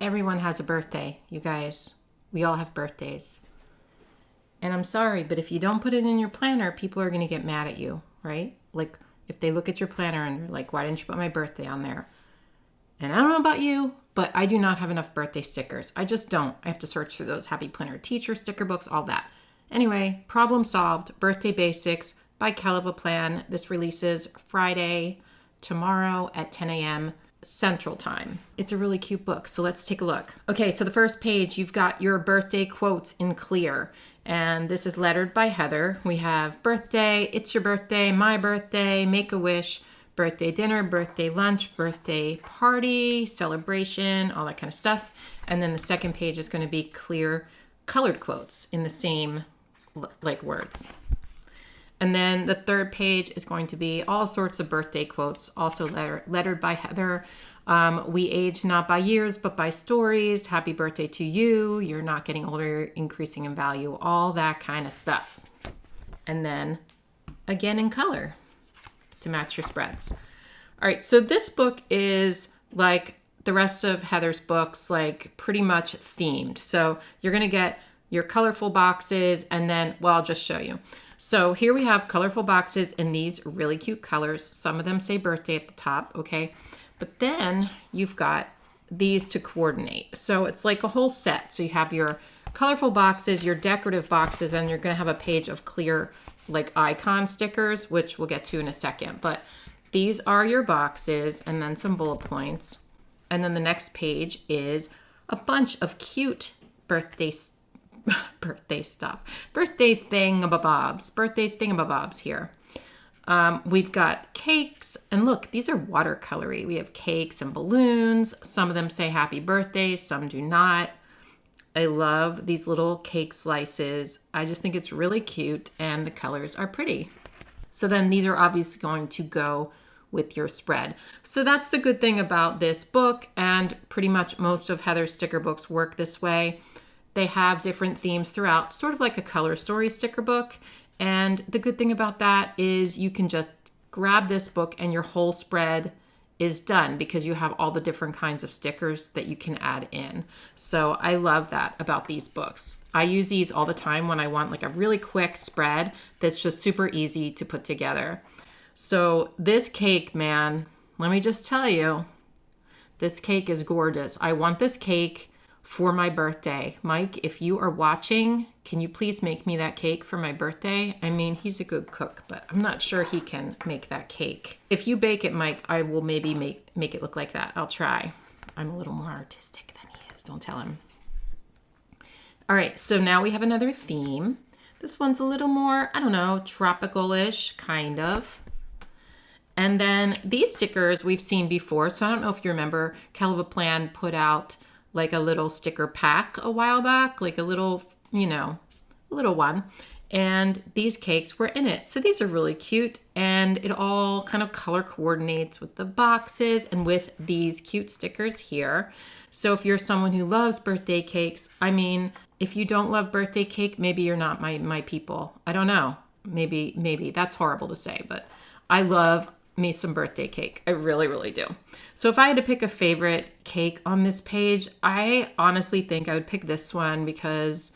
Everyone has a birthday, you guys. We all have birthdays. And I'm sorry, but if you don't put it in your planner, people are going to get mad at you, right? Like if they look at your planner and they're like, why didn't you put my birthday on there? And I don't know about you, but I do not have enough birthday stickers. I just don't. I have to search for those Happy Planner teacher sticker books, all that. Anyway, problem solved. Birthday Basics by Kellofaplan. This releases Friday, tomorrow at 10 a.m. Central Time. It's a really cute book, so let's take a look. Okay, so the first page, you've got your birthday quotes in clear. And this is lettered by Heather. We have birthday, it's your birthday, my birthday, make a wish, birthday dinner, birthday lunch, birthday party, celebration, all that kind of stuff. And then the second page is going to be clear colored quotes in the same like words. And then the third page is going to be all sorts of birthday quotes, also lettered by Heather. We age not by years, but by stories. Happy birthday to you. You're not getting older, increasing in value, all that kind of stuff. And then again in color to match your spreads. All right, so this book is like the rest of Heather's books, like pretty much themed. So you're going to get your colorful boxes and then, well, I'll just show you. So here we have colorful boxes in these really cute colors. Some of them say birthday at the top, okay? But then you've got these to coordinate. So it's like a whole set. So you have your colorful boxes, your decorative boxes, and you're gonna have a page of clear like icon stickers, which we'll get to in a second. But these are your boxes and then some bullet points. And then the next page is a bunch of cute birthday stuff. Birthday thingamabobs here. We've got cakes, and look, these are watercolory. We have cakes and balloons. Some of them say happy birthday, some do not. I love these little cake slices. I just think it's really cute, and the colors are pretty. So then these are obviously going to go with your spread. So that's the good thing about this book, and pretty much most of Heather's sticker books work this way. They have different themes throughout, sort of like a color story sticker book. And the good thing about that is you can just grab this book and your whole spread is done because you have all the different kinds of stickers that you can add in. So I love that about these books. I use these all the time when I want like a really quick spread that's just super easy to put together. So this cake, man, let me just tell you, this cake is gorgeous. I want this cake for my birthday. Mike, if you are watching, can you please make me that cake for my birthday? I mean, he's a good cook, but I'm not sure he can make that cake. If you bake it, Mike, I will maybe make it look like that. I'll try. I'm a little more artistic than he is. Don't tell him. All right, so now we have another theme. This one's a little more, I don't know, tropical-ish, kind of. And then these stickers we've seen before. So I don't know if you remember, Kellofaplan put out like a little sticker pack a while back, like a little, little one. And these cakes were in it. So these are really cute. And it all kind of color coordinates with the boxes and with these cute stickers here. So if you're someone who loves birthday cakes, I mean, if you don't love birthday cake, maybe you're not my people. I don't know. Maybe that's horrible to say, but I love me some birthday cake. I really, really do. So if I had to pick a favorite cake on this page, I honestly think I would pick this one because,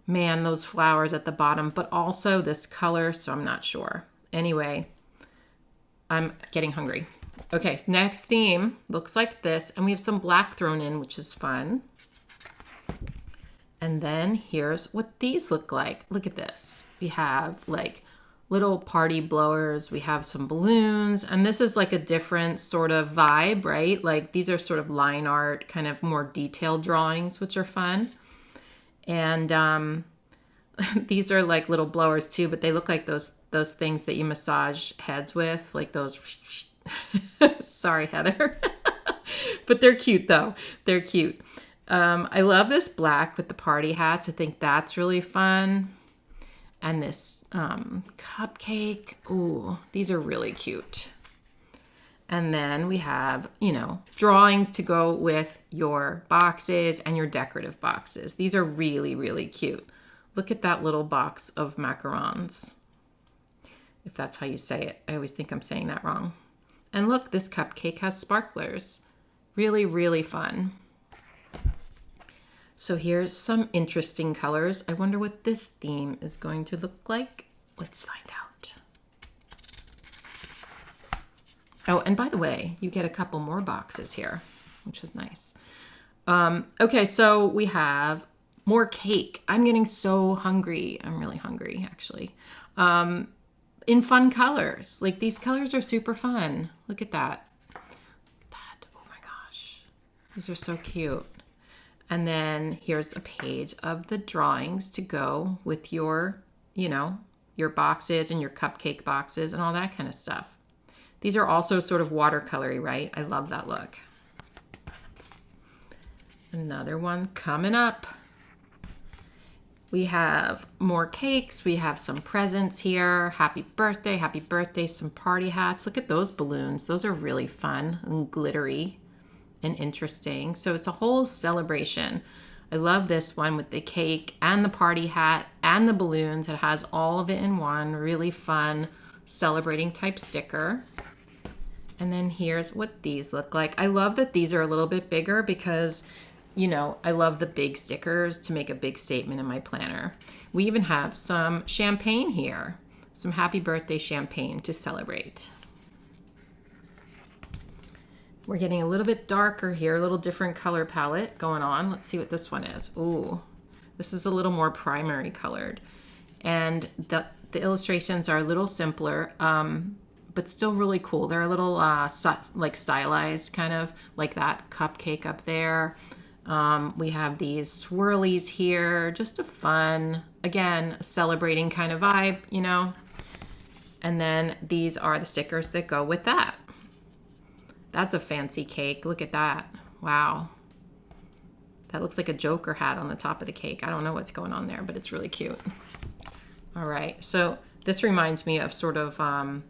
man, those flowers at the bottom, but also this color, so I'm not sure. Anyway, I'm getting hungry. Okay, next theme looks like this, and we have some black thrown in, which is fun. And then here's what these look like. Look at this. We have like little party blowers. We have some balloons, and this is like a different sort of vibe, right? Like these are sort of line art, kind of more detailed drawings, which are fun. And these are like little blowers too, but they look like those things that you massage heads with, like those. Sorry, Heather. But they're cute though. They're cute. I love this black with the party hats. I think that's really fun. And this cupcake. Ooh, these are really cute. And then we have, drawings to go with your boxes and your decorative boxes. These are really, really cute. Look at that little box of macarons. If that's how you say it. I always think I'm saying that wrong. And look, this cupcake has sparklers. Really, really fun. So here's some interesting colors. I wonder what this theme is going to look like. Let's find out. Oh, and by the way, you get a couple more boxes here, which is nice. Okay, so we have more cake. I'm getting so hungry. I'm really hungry, actually. In fun colors. Like, these colors are super fun. Look at that. Oh my gosh. These are so cute. And then here's a page of the drawings to go with your, your boxes and your cupcake boxes and all that kind of stuff. These are also sort of watercolory, right? I love that look. Another one coming up. We have more cakes. We have some presents here. Happy birthday, some party hats. Look at those balloons. Those are really fun and glittery and interesting. So it's a whole celebration. I love this one with the cake and the party hat and the balloons. It has all of it in one. Really fun celebrating type sticker. And then here's what these look like. I love that these are a little bit bigger because, I love the big stickers to make a big statement in my planner. We even have some champagne here, some happy birthday champagne to celebrate. We're getting a little bit darker here, a little different color palette going on. Let's see what this one is. Ooh, this is a little more primary colored. And the illustrations are a little simpler, but still really cool. They're a little like stylized, kind of like that cupcake up there. We have these swirlies here, just a fun, again, celebrating kind of vibe, And then these are the stickers that go with that. That's a fancy cake. Look at that. Wow. That looks like a Joker hat on the top of the cake. I don't know what's going on there, but it's really cute. All right. So this reminds me of sort of, a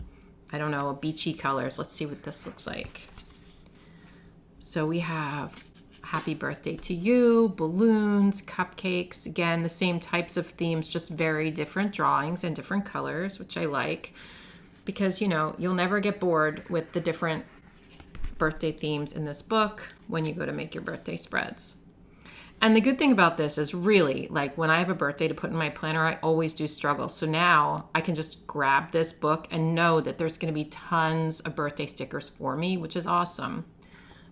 beachy colors. Let's see what this looks like. So we have happy birthday to you, balloons, cupcakes. Again, the same types of themes, just very different drawings and different colors, which I like because, you'll never get bored with the different birthday themes in this book when you go to make your birthday spreads. And the good thing about this is really, like, when I have a birthday to put in my planner, I always do struggle. So now I can just grab this book and know that there's going to be tons of birthday stickers for me, which is awesome.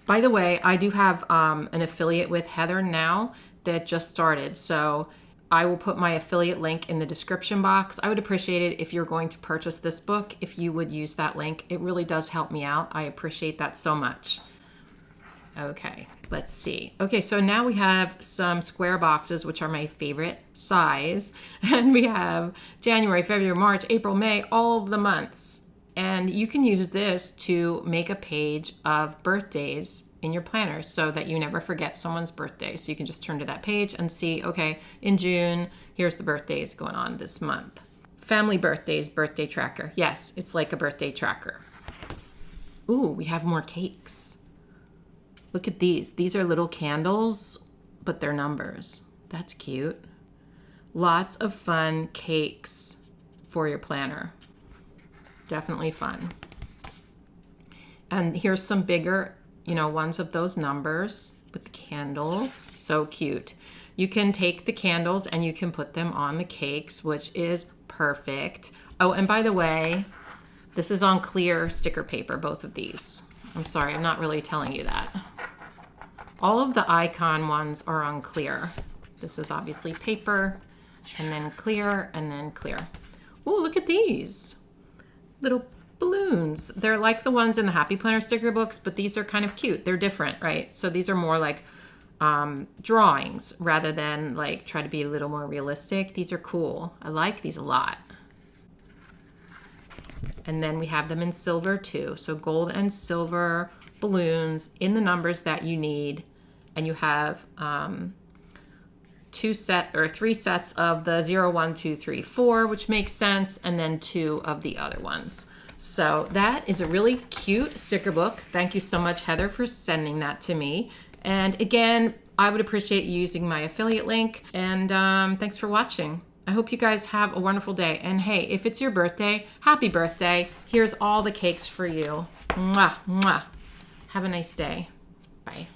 By the way, I do have an affiliate with Heather now that just started. So I will put my affiliate link in the description box. I would appreciate it if you're going to purchase this book, if you would use that link. It really does help me out. I appreciate that so much. Okay, let's see. Okay, so now we have some square boxes, which are my favorite size. And we have January, February, March, April, May, all of the months. And you can use this to make a page of birthdays in your planner so that you never forget someone's birthday. So you can just turn to that page and see, okay, in June, here's the birthdays going on this month. Family birthdays, birthday tracker. Yes, it's like a birthday tracker. Ooh, we have more cakes. Look at these. These are little candles, but they're numbers. That's cute. Lots of fun cakes for your planner. Definitely fun. And here's some bigger, ones of those numbers with the candles. So cute. You can take the candles and you can put them on the cakes, which is perfect. Oh, and by the way, this is on clear sticker paper, both of these. I'm sorry, I'm not really telling you that. All of the icon ones are on clear. This is obviously paper, and then clear, and then clear. Oh, look at these. Little balloons. They're like the ones in the Happy Planner sticker books, but these are kind of cute. They're different, right? So these are more like drawings rather than like try to be a little more realistic. These are cool. I like these a lot. And then we have them in silver too. So gold and silver balloons in the numbers that you need. And you have 3 sets of the 0, 1, 2, 3, 4, which makes sense, and then 2 of the other ones. So that is a really cute sticker book. Thank you so much, Heather, for sending that to me. And again, I would appreciate you using my affiliate link. And thanks for watching. I hope you guys have a wonderful day. And hey, if it's your birthday, happy birthday. Here's all the cakes for you. Mwah, mwah. Have a nice day. Bye.